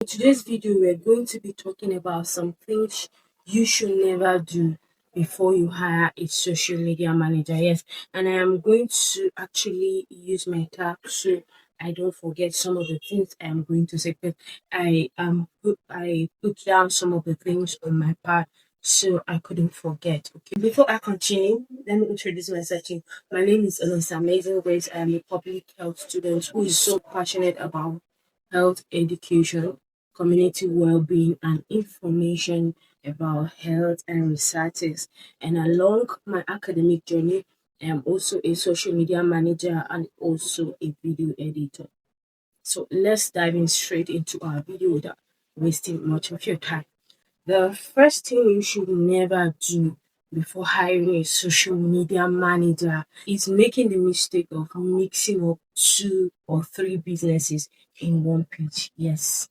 In today's video, we're going to be talking about some things you should never do before you hire a social media manager. Yes, and I am going to actually use my tab so I don't forget some of the things I am going to say. But I put down some of the things on my pad so I couldn't forget. Okay, before I continue, let me introduce myself. My name is Elisa Amazing Grace. I am a public health student who is so passionate about health education, community well-being, and information about health and researches. And along my academic journey, I am also a social media manager and also a video editor. So let's dive in straight into our video without wasting much of your time. The first thing you should never do before hiring a social media manager is making the mistake of mixing up two or three businesses in one page. Yes.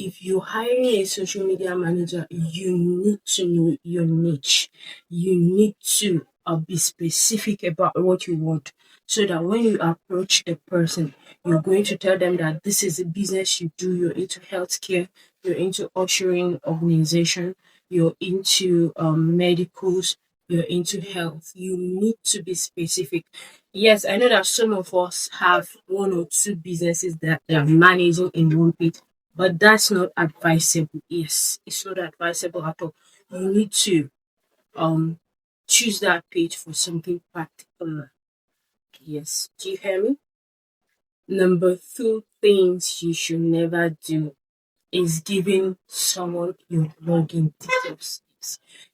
If you're hiring a social media manager, you need to know your niche. You need to be specific about what you want so that when you approach the person, you're going to tell them that this is a business you do, you're into healthcare, you're into ushering organization, you're into medicals, you're into health. You need to be specific. Yes, I know that some of us have one or two businesses that they are managing in one page, but that's not advisable. Yes, it's not advisable at all. You need to um choose that page for something particular. Yes, do you hear me? Number two things you should never do is giving someone your login details.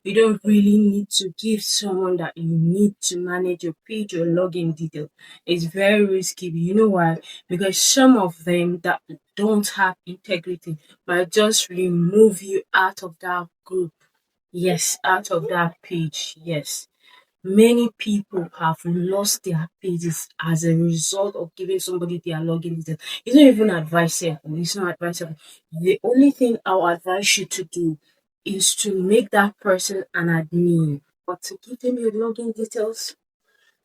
You don't really need to give someone that you need to manage your page or login details. It's very risky. You know why? Because some of them that don't have integrity might just remove you out of that group. Yes, out of that page. Yes. Many people have lost their pages as a result of giving somebody their login details. It's not even advisable. It's not advisable. The only thing I'll advise you to do is to make that person an admin. But to give them your login details,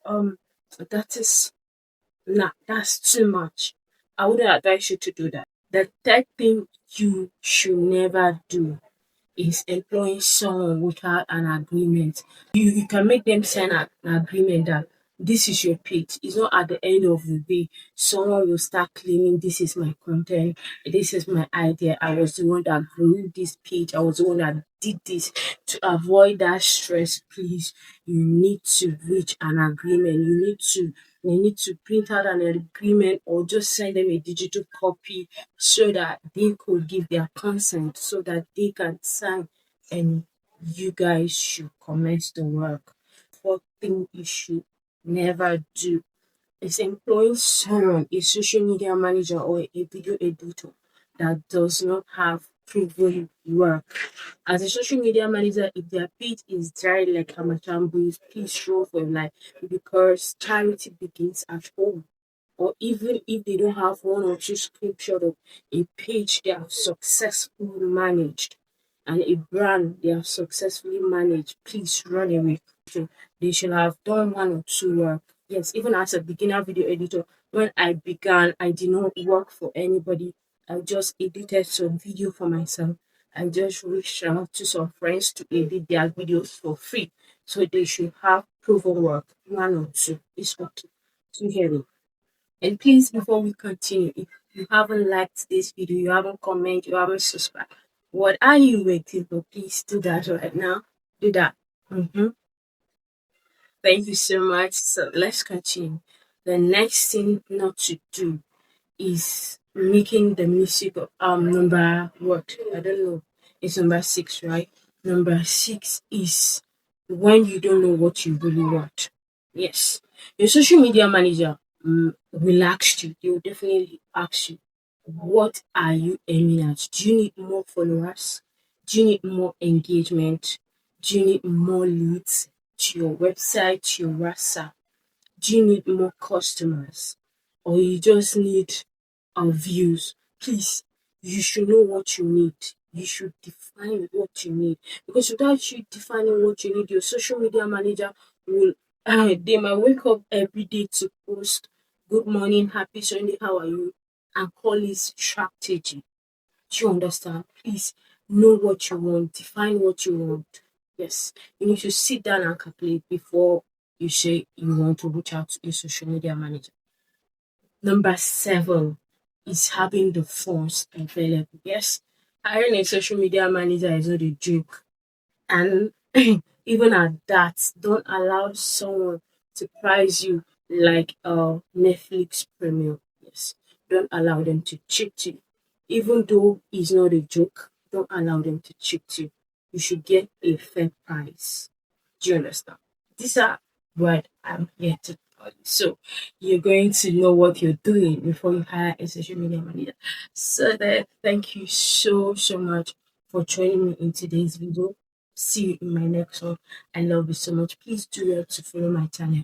um, that is that's too much. I wouldn't advise you to do that. The third thing you should never do is employing someone without an agreement. You can make them sign an agreement that this is your page. It's not at the end of the day someone will start claiming this is my content, this is my idea. I was the one that grew this page, I was the one that did this. To avoid that stress, please, you need to reach an agreement. You need to print out an agreement or just send them a digital copy so that they could give their consent so that they can sign and you guys should commence the work. Fourth thing you should never do is employing someone, a social media manager or a video editor that does not have proven work. As a social media manager, if their page is dry like Hamachambu's, please roll for your life because charity begins at home. Or even if they don't have one or two screenshots of a page they have successfully managed and a brand they have successfully managed, please run away. They should have done one or two work. Yes, even as a beginner video editor, when I began, I did not work for anybody. I just edited some video for myself. I just reached out to some friends to edit their videos for free. So they should have proven work, one or two. It's okay. To hear me. And please, before we continue, if you haven't liked this video, you haven't commented, you haven't subscribed, what are you waiting for? Please do that right now. Do that. Thank you so much. So let's continue. The next thing not to do is making the music of number what? I don't know. It's number six, right? Number six is when you don't know what you really want. Yes. Your social media manager will ask you, they will definitely ask you, what are you aiming at? Do you need more followers? Do you need more engagement? Do you need more leads to your website, to your WhatsApp? Do you need more customers? Or you just need views? Please, you should know what you need. You should define what you need. Because without you defining what you need, your social media manager will they might wake up every day to post good morning, happy Sunday, how are you? And call it strategy. Do you understand? Please know what you want, define what you want. Yes, you need to sit down and calculate before you say you want to reach out to a social media manager. Number seven is having the funds available. Yes, hiring a social media manager is not a joke. And even at that, don't allow someone to price you like a Netflix premium. Yes, don't allow them to cheat you. Even though it's not a joke, don't allow them to cheat you. You should get a fair price. Do you understand? These are what I'm here to tell you. So you're going to know what you're doing before you hire a social media manager. So that thank you so much for joining me in today's video. See you in my next one. I love you so much. Please do well to follow my channel.